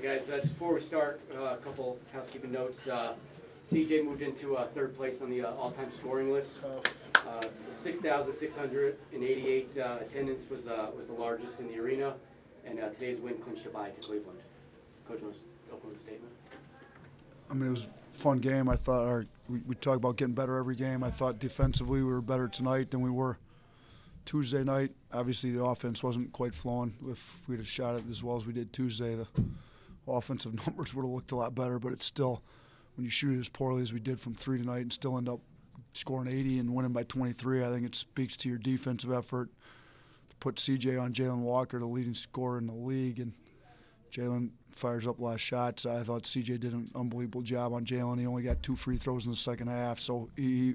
Guys, just before we start, a couple housekeeping notes. CJ moved into third place on the all-time scoring list. 6,688 attendance was the largest in the arena, and today's win clinched a bye to Cleveland. Coach, wants to open with a statement? I mean, it was a fun game. I thought we talk about getting better every game. I thought defensively we were better tonight than we were Tuesday night. Obviously, the offense wasn't quite flowing. If we'd have shot it as well as we did Tuesday, the offensive numbers would have looked a lot better. But it's still, when you shoot it as poorly as we did from three tonight and still end up scoring 80 and winning by 23, I think it speaks to your defensive effort. To put CJ on Jalen Walker, the leading scorer in the league, and Jalen fires up last shots. I thought CJ did an unbelievable job on Jalen. He only got 2 free throws in the second half, so he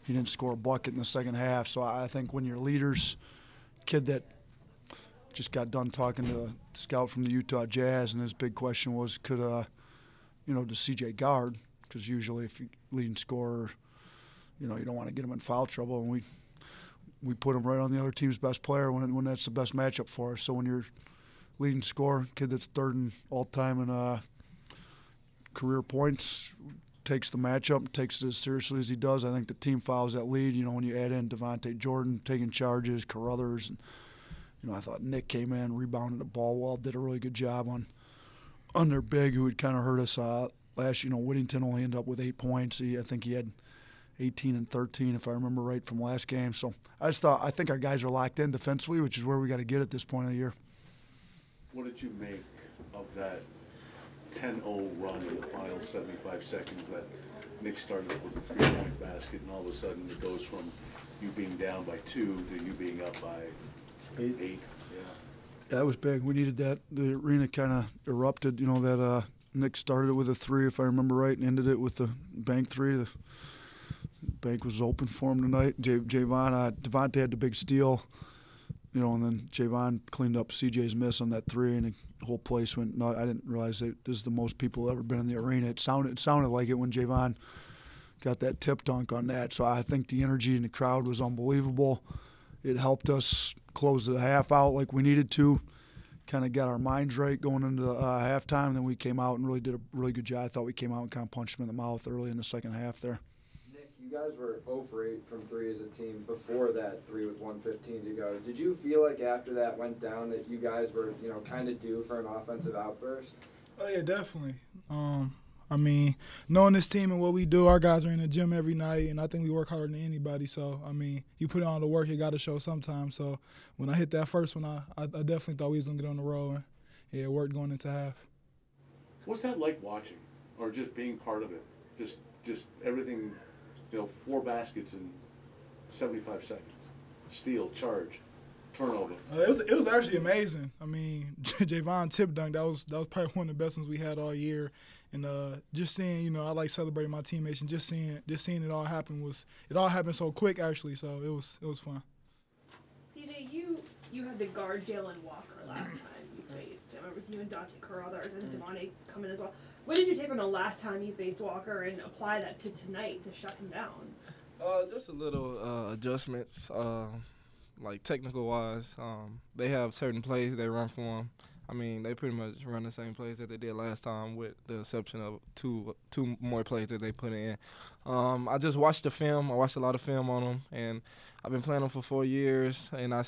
didn't score a bucket in the second half. So I think when your leaders, kid that just got done talking to a scout from the Utah Jazz, and his big question was, could does CJ guard? Because usually if you leading scorer, you don't want to get him in foul trouble, and we put him right on the other team's best player when that's the best matchup for us. So when you're leading scorer, kid that's third in all-time in career points, takes the matchup, takes it as seriously as he does. I think the team follows that lead. When you add in Devontae Jordan taking charges, Carruthers, and I thought Nick came in, rebounded the ball well, did a really good job on their big, who had kind of hurt us last. Whittington only ended up with 8 points. I think he had 18 and 13, if I remember right, from last game. So I think our guys are locked in defensively, which is where we got to get at this point of the year. What did you make of that 10-0 run in the final 75 seconds that Nick started with a 3-point basket, and all of a sudden it goes from you being down by 2 to you being up by 8? Yeah, that was big. We needed that. The arena kind of erupted. That Nick started it with a 3, if I remember right, and ended it with the bank 3. The bank was open for him tonight. Devontae had the big steal. And then Javon cleaned up CJ's miss on that 3, and the whole place went nuts. I didn't realize that this is the most people ever been in the arena. It sounded like it when Javon got that tip dunk on that. So I think the energy in the crowd was unbelievable. It helped us close the half out like we needed to, kind of got our minds right going into the halftime, and then we came out and really did a really good job. I thought we came out and kind of punched them in the mouth early in the second half there. You guys were 0 for 8 from 3 as a team before that 3 with 1:15 to go. Did you feel like after that went down that you guys were, kind of due for an offensive outburst? Oh, yeah, definitely. Knowing this team and what we do, our guys are in the gym every night, and I think we work harder than anybody. So, you put on the work, you got to show sometimes. So when I hit that first one, I definitely thought we was going to get on the roll, and it worked going into half. What's that like watching, or just being part of it? Just everything. 4 baskets in 75 seconds. Steal, charge, turnover. It was actually amazing. Javon tip dunk, that was probably one of the best ones we had all year. And just seeing, I like celebrating my teammates, and just seeing it all happen happened so quick actually. So it was fun. CJ, you had to guard Jalen Walker last time you faced him. It was you and Dante Carruthers and Devontae coming as well. What did you take on the last time you faced Walker and apply that to tonight to shut him down? Just a little adjustments, like technical-wise. They have certain plays they run for him. They pretty much run the same plays that they did last time, with the exception of two more plays that they put in. I just watched the film. I watched a lot of film on him, and I've been playing him for 4 years. And I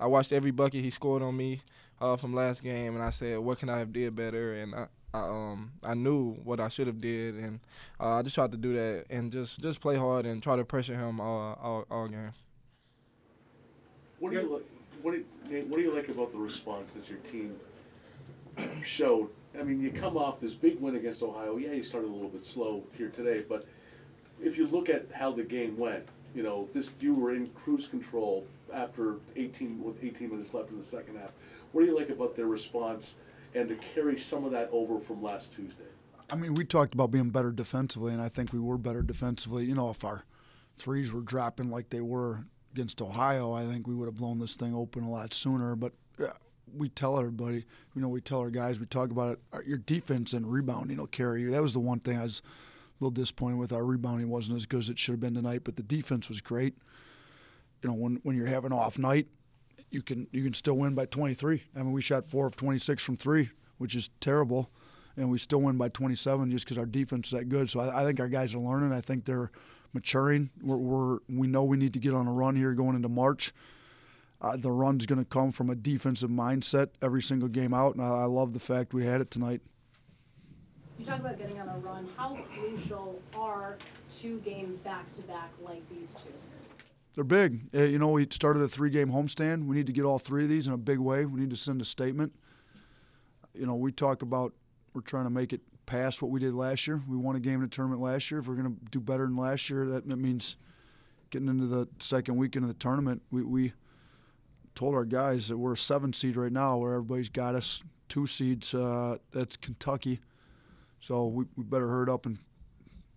watched every bucket he scored on me from last game, and I said, what can I have did better? And I knew what I should have did, and I just tried to do that and just play hard and try to pressure him all game. What do you like about the response that your team showed? You come off this big win against Ohio. Yeah, you started a little bit slow here today, but if you look at how the game went, you were in cruise control after 18 minutes left in the second half. What do you like about their response, and to carry some of that over from last Tuesday? We talked about being better defensively, and I think we were better defensively. If our threes were dropping like they were against Ohio, I think we would have blown this thing open a lot sooner. But we tell everybody, we tell our guys, we talk about it, your defense and rebounding will carry you. That was the one thing I was a little disappointed with. Our rebounding wasn't as good as it should have been tonight, but the defense was great. When you're having an off night, you can still win by 23. We shot 4 of 26 from 3. which is terrible, and we still win by 27 just because our defense is that good. So I think our guys are learning. I think they're maturing. We know we need to get on a run here going into March. The run's going to come from a defensive mindset every single game out, and I love the fact we had it tonight. You talk about getting on a run. How crucial are 2 games back-to-back like these two? They're big. You know, we started a 3-game homestand. We need to get all 3 of these in a big way. We need to send a statement. You know, we talk about we're trying to make it past what we did last year. We won a game in the tournament last year. If we're going to do better than last year, that means getting into the second weekend of the tournament. We told our guys that we're a 7 seed right now, where everybody's got us 2 seeds. That's Kentucky. So we better hurry up and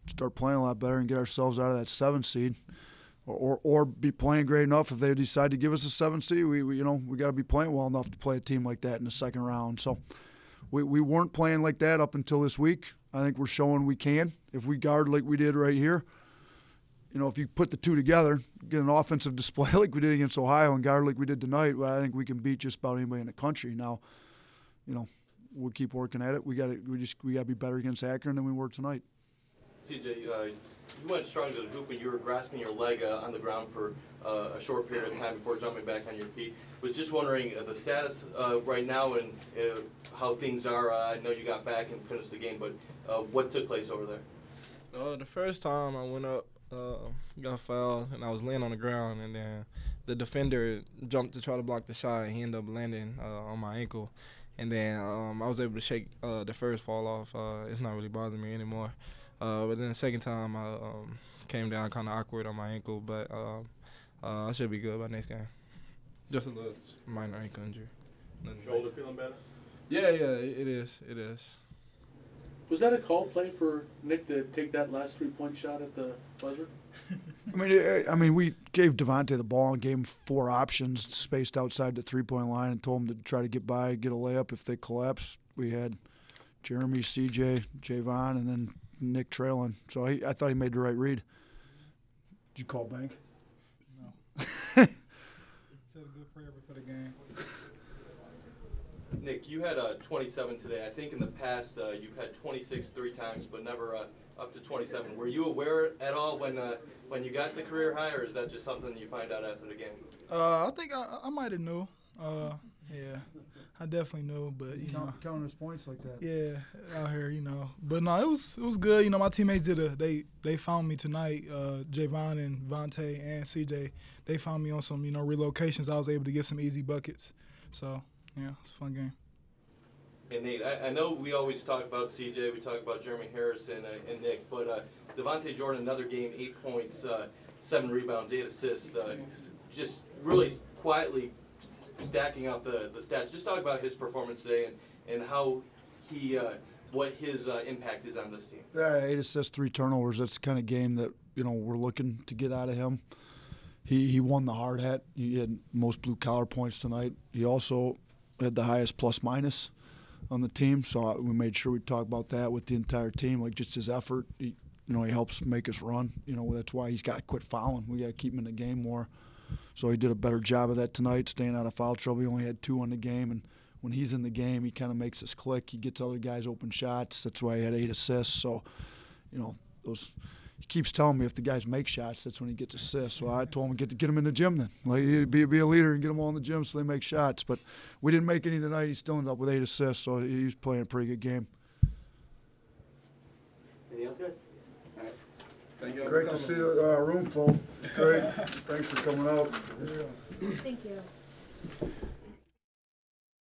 start playing a lot better and get ourselves out of that 7 seed. Or be playing great enough if they decide to give us a 7 seed. We got to be playing well enough to play a team like that in the second round. So we weren't playing like that up until this week. I think we're showing we can. If we guard like we did right here, you know, if you put the 2 together, get an offensive display like we did against Ohio and guard like we did tonight, well, I think we can beat just about anybody in the country. Now, you know, we'll keep working at it. We got to be better against Akron than we were tonight. CJ, you went strong to the hoop and you were grasping your leg on the ground for a short period of time before jumping back on your feet. Was just wondering the status right now and how things are. I know you got back and finished the game, but what took place over there? The first time I went up, got fouled, and I was laying on the ground, and then the defender jumped to try to block the shot, and he ended up landing on my ankle. And then I was able to shake the first fall off. It's not really bothering me anymore. But then the second time I came down kind of awkward on my ankle, but I should be good by next game. Just a little minor ankle injury. Shoulder feeling better? Yeah, it is. Was that a call play for Nick to take that last 3-point shot at the buzzer? I mean, we gave Devontae the ball and gave him 4 options spaced outside the 3-point line and told him to try to get by, get a layup if they collapse. We had Jeremy, CJ, Javon, and then Nick trailing. So I thought he made the right read. Did you call bank? No. Said a good prayer before the game. Nick, you had 27 today. I think in the past you've had 26 3 times, but never up to 27. Were you aware at all when you got the career high, or is that just something you find out after the game? I think I might have knew. Yeah, I definitely knew, but you know, counting his points like that. Yeah, out here, you know. But no, it was good. You know, my teammates they found me tonight. Javon and Vontae and CJ, they found me on some relocations. I was able to get some easy buckets. So yeah, it's a fun game. And Nate, I know we always talk about CJ, we talk about Jeremy Harris and Nick, but Devontae Jordan, another game, 8 points, 7 rebounds, 8 assists, just really quietly stacking up the stats. Just talk about his performance today and how what his impact is on this team. Yeah, 8 assists, 3 turnovers. That's the kind of game that we're looking to get out of him. He won the hard hat. He had most blue collar points tonight. He also had the highest plus minus on the team, so we made sure we talk about that with the entire team, like just his effort. He helps make us run. That's why he's got to quit fouling. We got to keep him in the game more. So he did a better job of that tonight, staying out of foul trouble. He only had 2 on the game, and when he's in the game, he kind of makes us click. He gets other guys open shots. That's why he had 8 assists. So, those. He keeps telling me if the guys make shots, that's when he gets assists. So I told him get them in the gym then. Like be a leader and get them all in the gym so they make shots. But we didn't make any tonight. He still ended up with 8 assists, so he's playing a pretty good game. Anything else, guys? All right. Thank you. Great to see the room full. Great. Thanks for coming out. Thank you.